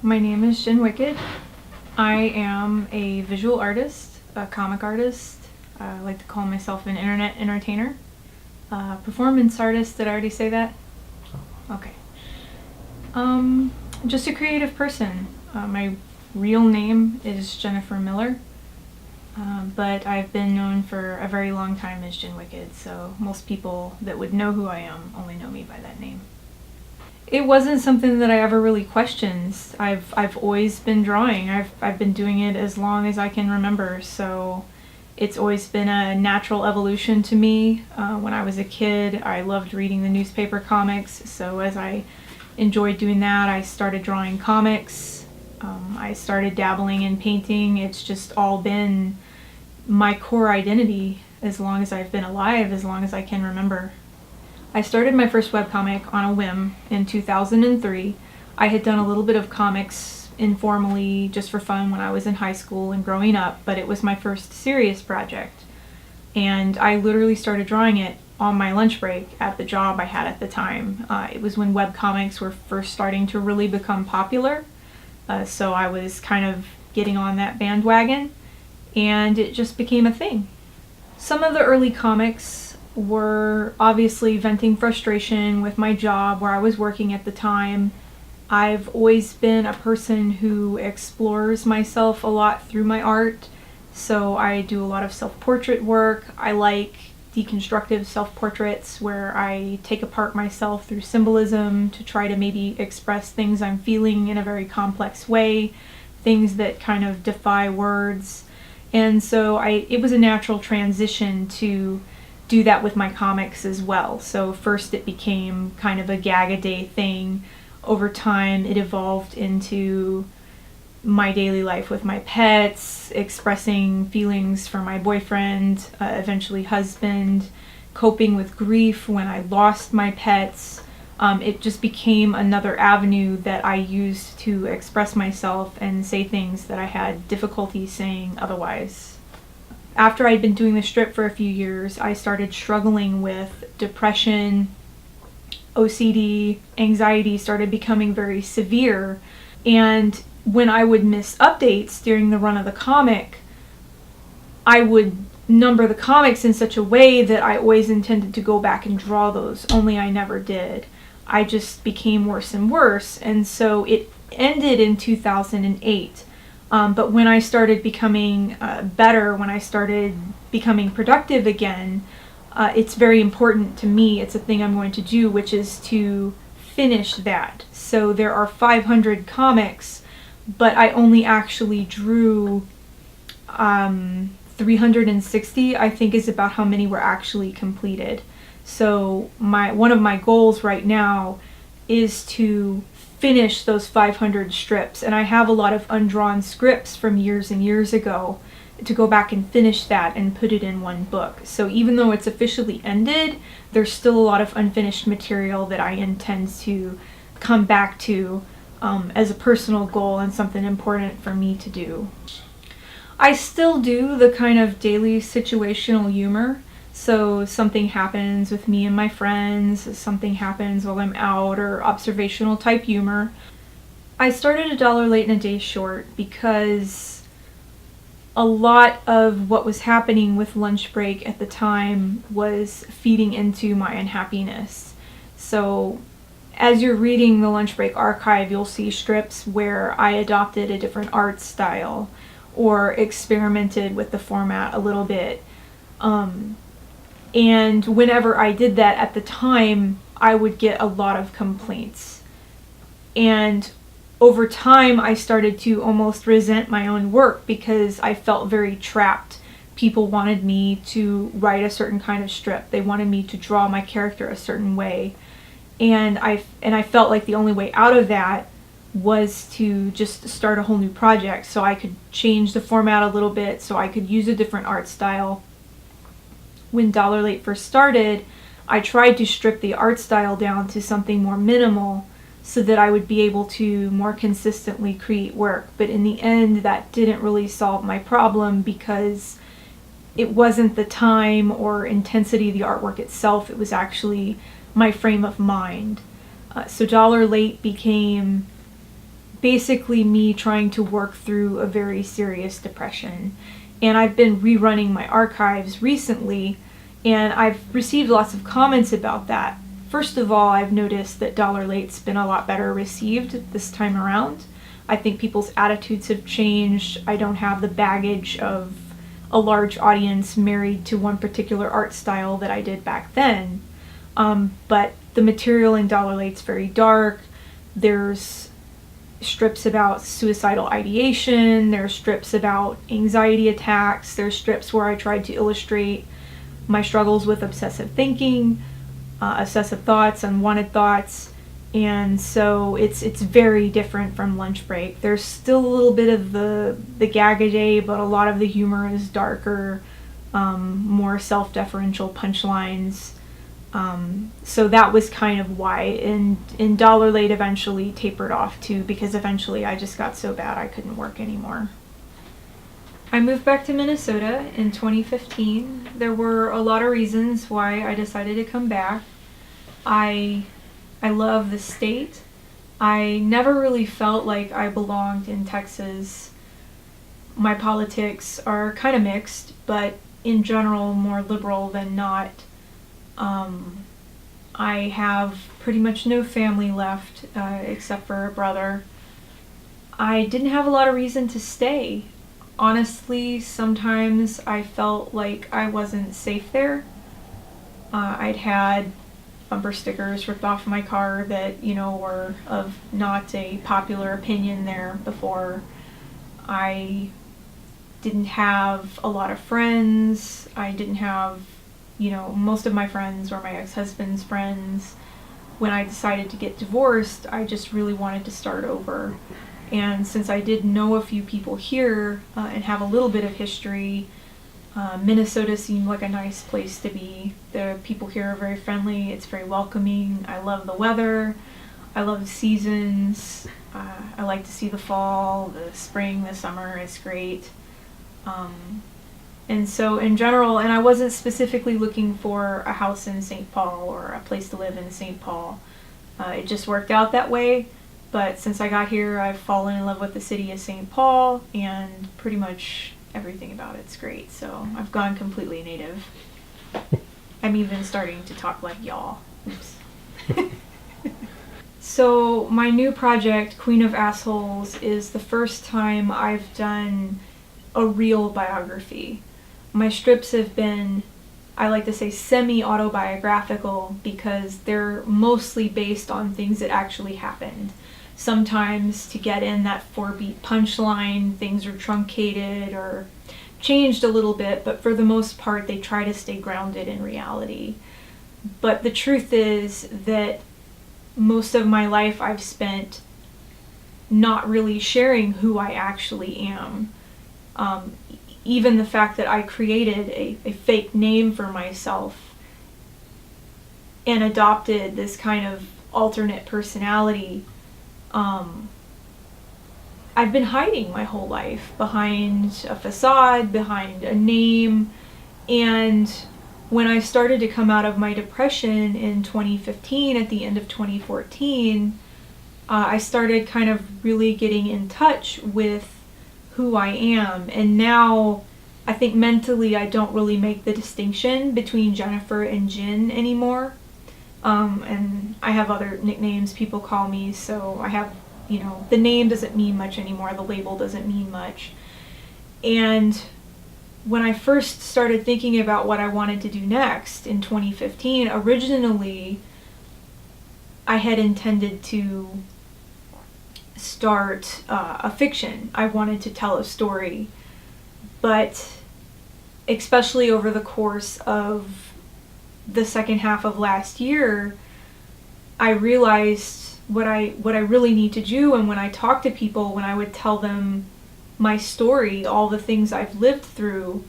My name is JinWicked. I am a visual artist, a comic artist. I like to call myself an internet entertainer. Performance artist, did I already say that? Okay. Just a creative person. My real name is Jennifer Miller, but I've been known for a very long time as JinWicked, so most people that would know who I am only know me by that name. It wasn't something that I ever really questioned. I've always been drawing. I've been doing it as long as I can remember, so it's always been a natural evolution to me. When I was a kid, I loved reading the newspaper comics, so as I enjoyed doing that, I started drawing comics. I started dabbling in painting. It's just all been my core identity as long as I've been alive, as long as I can remember. I started my first webcomic on a whim in 2003. I had done a little bit of comics informally just for fun when I was in high school and growing up, but it was my first serious project. And I literally started drawing it on my lunch break at the job I had at the time. It was when webcomics were first starting to really become popular, so I was kind of getting on that bandwagon, and it just became a thing. Some of the early comics were obviously venting frustration with my job where I was working at the time. I've always been a person who explores myself a lot through my art, so I do a lot of self-portrait work. I like deconstructive self-portraits where I take apart myself through symbolism to try to maybe express things I'm feeling in a very complex way, things that kind of defy words. And so it was a natural transition to do that with my comics as well. So first it became kind of a gag-a-day thing. Over time it evolved into my daily life with my pets, expressing feelings for my boyfriend, eventually husband, coping with grief when I lost my pets. It just became another avenue that I used to express myself and say things that I had difficulty saying otherwise. After I'd been doing the strip for a few years, I started struggling with depression, OCD, anxiety started becoming very severe, and when I would miss updates during the run of the comic, I would number the comics in such a way that I always intended to go back and draw those, only I never did. I just became worse and worse, and so it ended in 2008. But when I started becoming better, when I started becoming productive again, it's very important to me. It's a thing I'm going to do, which is to finish that. So there are 500 comics, but I only actually drew 360, I think is about how many were actually completed. So one of my goals right now is to finish those 500 strips, and I have a lot of undrawn scripts from years and years ago to go back and finish that and put it in one book. So even though it's officially ended, there's still a lot of unfinished material that I intend to come back to as a personal goal and something important for me to do. I still do the kind of daily situational humor. So something happens with me and my friends, something happens while I'm out, or observational type humor. I started $1 late and a day short because a lot of what was happening with lunch break at the time was feeding into my unhappiness. So as you're reading the lunch break archive, you'll see strips where I adopted a different art style or experimented with the format a little bit. And whenever I did that at the time, I would get a lot of complaints. And over time, I started to almost resent my own work because I felt very trapped. People wanted me to write a certain kind of strip. They wanted me to draw my character a certain way. And I felt like the only way out of that was to just start a whole new project so I could change the format a little bit, so I could use a different art style. When $1 Late first started, I tried to strip the art style down to something more minimal so that I would be able to more consistently create work. But in the end, that didn't really solve my problem because it wasn't the time or intensity of the artwork itself, it was actually my frame of mind. So $1 Late became basically me trying to work through a very serious depression. And I've been rerunning my archives recently, and I've received lots of comments about that. First of all, I've noticed that Dollar Late's been a lot better received this time around. I think people's attitudes have changed. I don't have the baggage of a large audience married to one particular art style that I did back then. But the material in Dollar Late's very dark. There's strips about suicidal ideation, there's strips about anxiety attacks, there's strips where I tried to illustrate my struggles with obsessive thinking, obsessive thoughts, unwanted thoughts, and so it's very different from Lunch Break. There's still a little bit of the gag-a-day, but a lot of the humor is darker, more self-deferential punchlines. So that was kind of why, and Dollar Late eventually tapered off too, because eventually I just got so bad I couldn't work anymore. I moved back to Minnesota in 2015. There were a lot of reasons why I decided to come back. I love the state. I never really felt like I belonged in Texas. My politics are kind of mixed, but in general more liberal than not. I have pretty much no family left, except for a brother. I didn't have a lot of reason to stay. Honestly, sometimes I felt like I wasn't safe there. I'd had bumper stickers ripped off my car that, were of not a popular opinion there before. I didn't have a lot of friends. I didn't have most of my friends were my ex-husband's friends. When I decided to get divorced, I just really wanted to start over. And since I did know a few people here and have a little bit of history, Minnesota seemed like a nice place to be. The people here are very friendly. It's very welcoming. I love the weather. I love the seasons. I like to see the fall, the spring, the summer. It's great. And so in general, and I wasn't specifically looking for a house in St. Paul or a place to live in St. Paul. It just worked out that way. But since I got here, I've fallen in love with the city of St. Paul, and pretty much everything about it's great. So I've gone completely native. I'm even starting to talk like y'all. Oops. So my new project, Queen of Assholes, is the first time I've done a real biography. My strips have been, I like to say, semi-autobiographical because they're mostly based on things that actually happened. Sometimes to get in that 4-beat punchline, things are truncated or changed a little bit, but for the most part they try to stay grounded in reality. But the truth is that most of my life I've spent not really sharing who I actually am. Even the fact that I created a fake name for myself and adopted this kind of alternate personality, I've been hiding my whole life behind a facade, behind a name, and when I started to come out of my depression in 2015, at the end of 2014, I started kind of really getting in touch with who I am, and now I think mentally I don't really make the distinction between Jennifer and Jin anymore. And I have other nicknames people call me, so I have, the name doesn't mean much anymore, the label doesn't mean much. And when I first started thinking about what I wanted to do next in 2015, originally I had intended to start a fiction. I wanted to tell a story, but especially over the course of the second half of last year, I realized what I really need to do. And when I talk to people, when I would tell them my story, all the things I've lived through,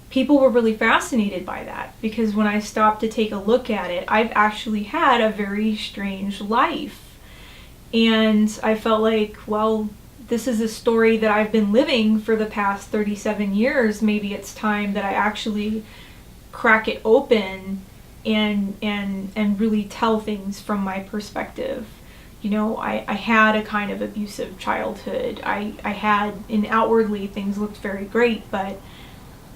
people were really fascinated by that, because when I stopped to take a look at it, I've actually had a very strange life. And I felt like, well, this is a story that I've been living for the past 37 years. Maybe it's time that I actually crack it open and really tell things from my perspective. I had a kind of abusive childhood. I had, and outwardly things looked very great, but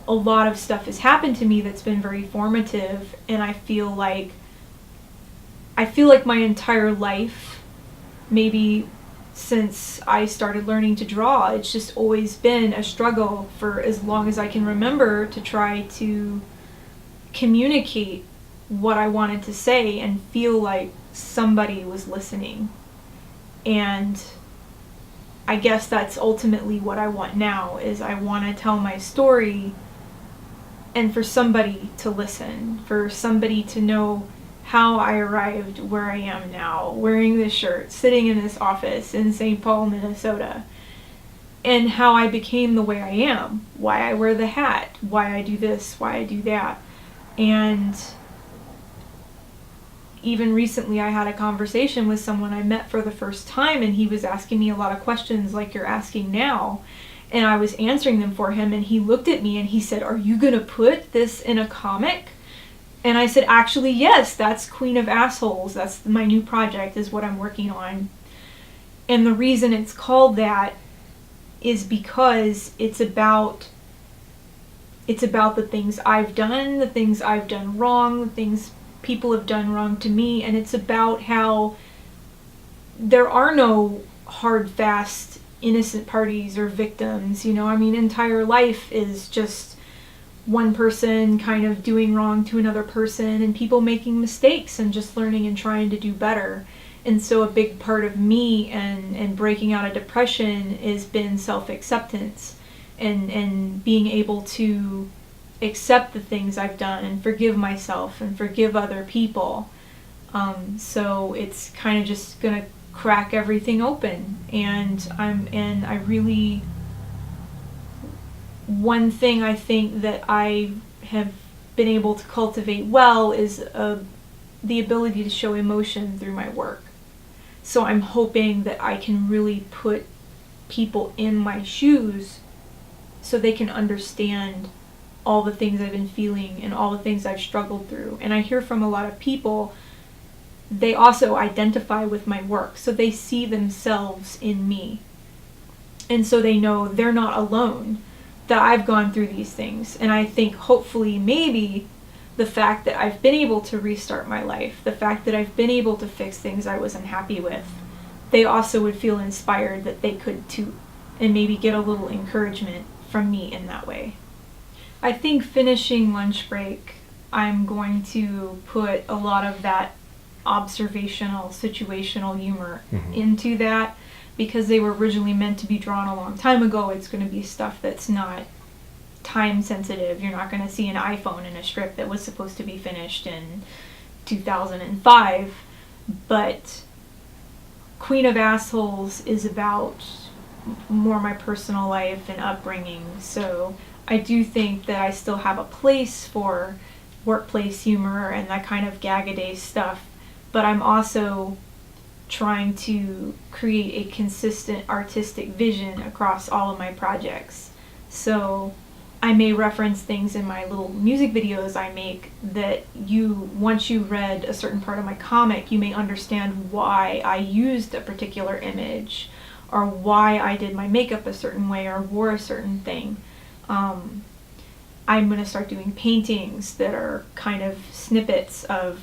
a lot of stuff has happened to me that's been very formative, and I feel like my entire life, maybe since I started learning to draw, it's just always been a struggle for as long as I can remember to try to communicate what I wanted to say and feel like somebody was listening. And I guess that's ultimately what I want now, is I want to tell my story and for somebody to listen, for somebody to know how I arrived where I am now, wearing this shirt, sitting in this office in St. Paul, Minnesota, and how I became the way I am, why I wear the hat, why I do this, why I do that. And even recently I had a conversation with someone I met for the first time, and he was asking me a lot of questions like you're asking now, and I was answering them for him, and he looked at me and he said, "Are you gonna put this in a comic?" And I said, "Actually, yes, that's Queen of Assholes. That's my new project, is what I'm working on." And the reason it's called that is because it's about the things I've done, the things I've done wrong, the things people have done wrong to me, and it's about how there are no hard, fast, innocent parties or victims. Entire life is just one person kind of doing wrong to another person, and people making mistakes and just learning and trying to do better. And so a big part of me and breaking out of depression has been self-acceptance and being able to accept the things I've done and forgive myself and forgive other people. So it's kind of just gonna crack everything open. And I really, one thing I think that I have been able to cultivate well is the ability to show emotion through my work. So I'm hoping that I can really put people in my shoes so they can understand all the things I've been feeling and all the things I've struggled through. And I hear from a lot of people, they also identify with my work, so they see themselves in me. And so they know they're not alone, that I've gone through these things. And I think hopefully maybe the fact that I've been able to restart my life, the fact that I've been able to fix things I wasn't happy with, they also would feel inspired that they could too, and maybe get a little encouragement from me in that way. I think finishing Lunch Break, I'm going to put a lot of that observational, situational humor into that, because they were originally meant to be drawn a long time ago. It's going to be stuff that's not time sensitive. You're not going to see an iPhone in a strip that was supposed to be finished in 2005. But Queen of Assholes is about more my personal life and upbringing. So I do think that I still have a place for workplace humor and that kind of gag-a-day stuff, but I'm also trying to create a consistent artistic vision across all of my projects. So I may reference things in my little music videos I make that once you read a certain part of my comic, you may understand why I used a particular image, or why I did my makeup a certain way or wore a certain thing. I'm going to start doing paintings that are kind of snippets of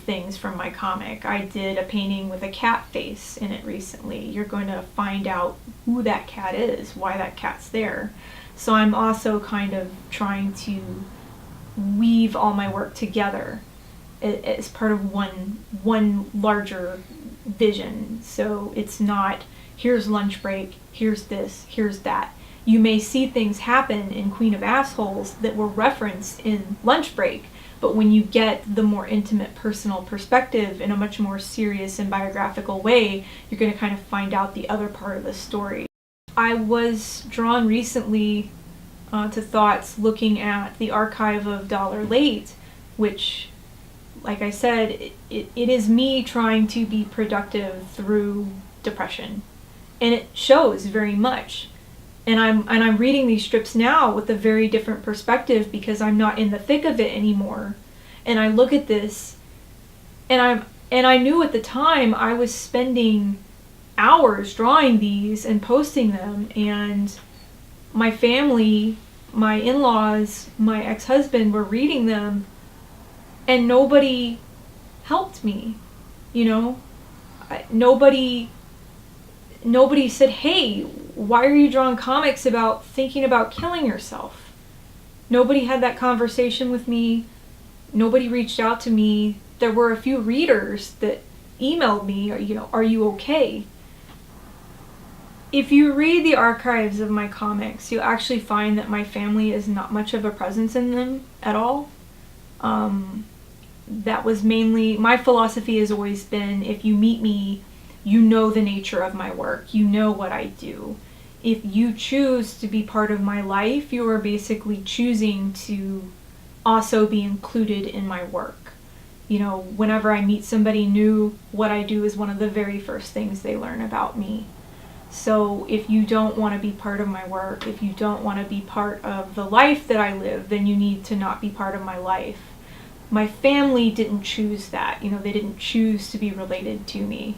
things from my comic. I did a painting with a cat face in it recently. You're going to find out who that cat is, why that cat's there. So I'm also kind of trying to weave all my work together as part of one larger vision. So it's not, here's Lunch Break, here's this, here's that. You may see things happen in Queen of Assholes that were referenced in Lunch Break, but when you get the more intimate personal perspective in a much more serious and biographical way, you're going to kind of find out the other part of the story. I was drawn recently to thoughts looking at the archive of Dollar Late, which, like I said, it is me trying to be productive through depression. And it shows very much. And I'm reading these strips now with a very different perspective because I'm not in the thick of it anymore. And I look at this and And I knew at the time I was spending hours drawing these and posting them, and my family, my in-laws, my ex-husband were reading them, and nobody helped me, you know? Nobody said, hey, why are you drawing comics about thinking about killing yourself? Nobody had that conversation with me. Nobody reached out to me. There were a few readers that emailed me, are you okay? If you read the archives of my comics, you'll actually find that my family is not much of a presence in them at all. That was mainly, my philosophy has always been, if you meet me, you know the nature of my work, you know what I do. If you choose to be part of my life, you are basically choosing to also be included in my work. Whenever I meet somebody new, what I do is one of the very first things they learn about me. So if you don't want to be part of my work, if you don't want to be part of the life that I live, then you need to not be part of my life. My family didn't choose that. They didn't choose to be related to me.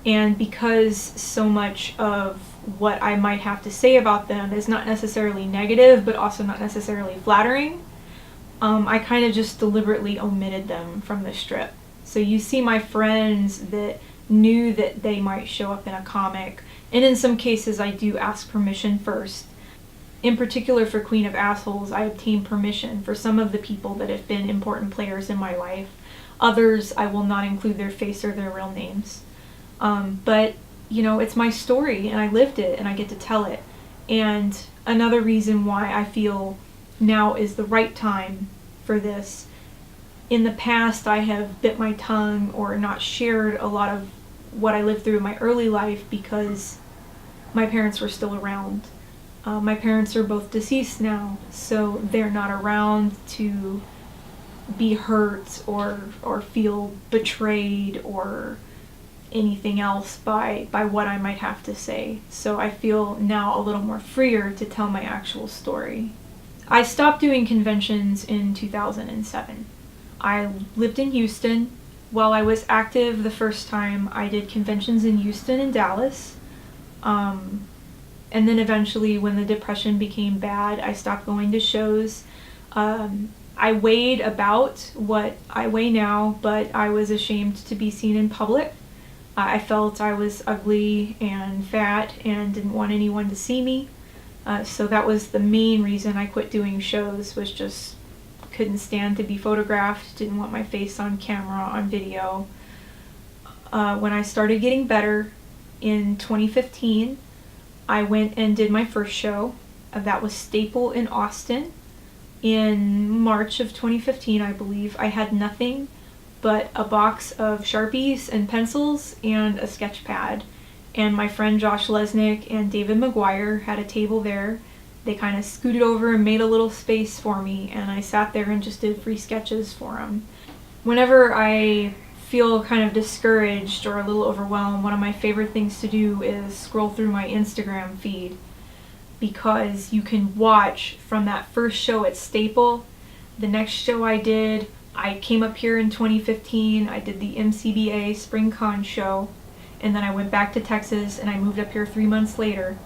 And because so much of what I might have to say about them is not necessarily negative, but also not necessarily flattering, I kind of just deliberately omitted them from the strip. So you see my friends that knew that they might show up in a comic, and in some cases I do ask permission first. In particular for Queen of Assholes, I obtained permission for some of the people that have been important players in my life. Others, I will not include their face or their real names. But, it's my story, and I lived it, and I get to tell it. And another reason why I feel now is the right time for this. In the past, I have bit my tongue or not shared a lot of what I lived through in my early life because my parents were still around. My parents are both deceased now, so they're not around to be hurt or feel betrayed or anything else by what I might have to say. So I feel now a little more freer to tell my actual story. I stopped doing conventions in 2007. I lived in Houston. While I was active the first time, I did conventions in Houston and Dallas. And then eventually, when the depression became bad, I stopped going to shows. I weighed about what I weigh now, but I was ashamed to be seen in public. I felt I was ugly and fat and didn't want anyone to see me. So that was the main reason I quit doing shows, was just couldn't stand to be photographed, didn't want my face on camera, on video. When I started getting better in 2015, I went and did my first show. That was Staple in Austin in March of 2015, I believe. I had nothing but a box of Sharpies and pencils and a sketch pad. And my friend Josh Lesnick and David McGuire had a table there. They kind of scooted over and made a little space for me, and I sat there and just did free sketches for them. Whenever I feel kind of discouraged or a little overwhelmed, one of my favorite things to do is scroll through my Instagram feed, because you can watch from that first show at Staple. The next show I did, I came up here in 2015, I did the MCBA Spring Con show, and then I went back to Texas and I moved up here 3 months later.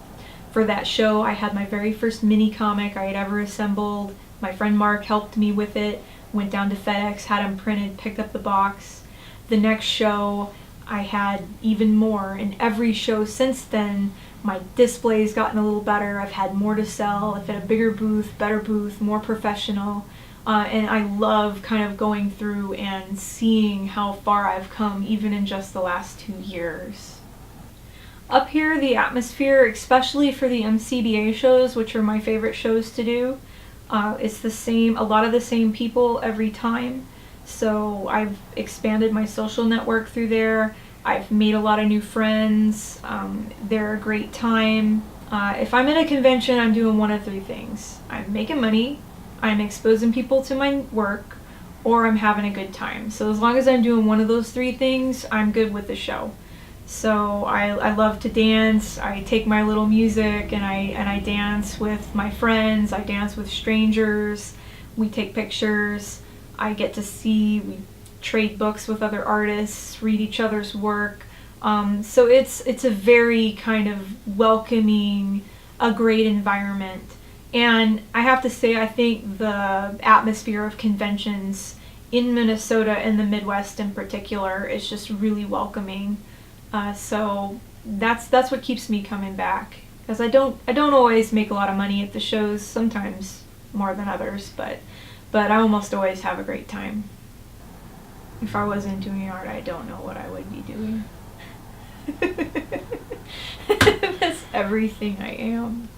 For that show, I had my very first mini comic I had ever assembled. My friend Mark helped me with it, went down to FedEx, had him printed, picked up the box. The next show, I had even more, and every show since then, my display's gotten a little better. I've had more to sell. I've had a bigger booth, better booth, more professional. And I love kind of going through and seeing how far I've come even in just the last 2 years. Up here, the atmosphere, especially for the MCBA shows, which are my favorite shows to do, it's the same, a lot of the same people every time. So I've expanded my social network through there. I've made a lot of new friends. They're a great time. If I'm in a convention, I'm doing one of three things. I'm making money, I'm exposing people to my work, or I'm having a good time. So as long as I'm doing one of those three things, I'm good with the show. So I love to dance. I take my little music and I dance with my friends. I dance with strangers. We take pictures. I get to see, we trade books with other artists, read each other's work. So it's a very kind of welcoming, a great environment. And I have to say, I think the atmosphere of conventions in Minnesota and the Midwest in particular is just really welcoming. So that's what keeps me coming back, because I don't always make a lot of money at the shows. Sometimes more than others, but I almost always have a great time. If I wasn't doing art, I don't know what I would be doing. That's everything I am.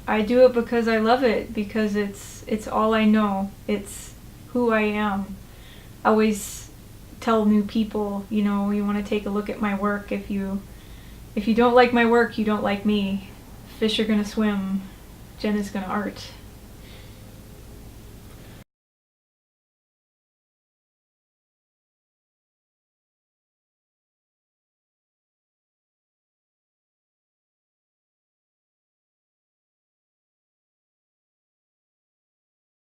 I do it because I love it, because it's all I know. It's who I am. I always tell new people, you want to take a look at my work. If you don't like my work, you don't like me. Fish are gonna swim. Jen is gonna art.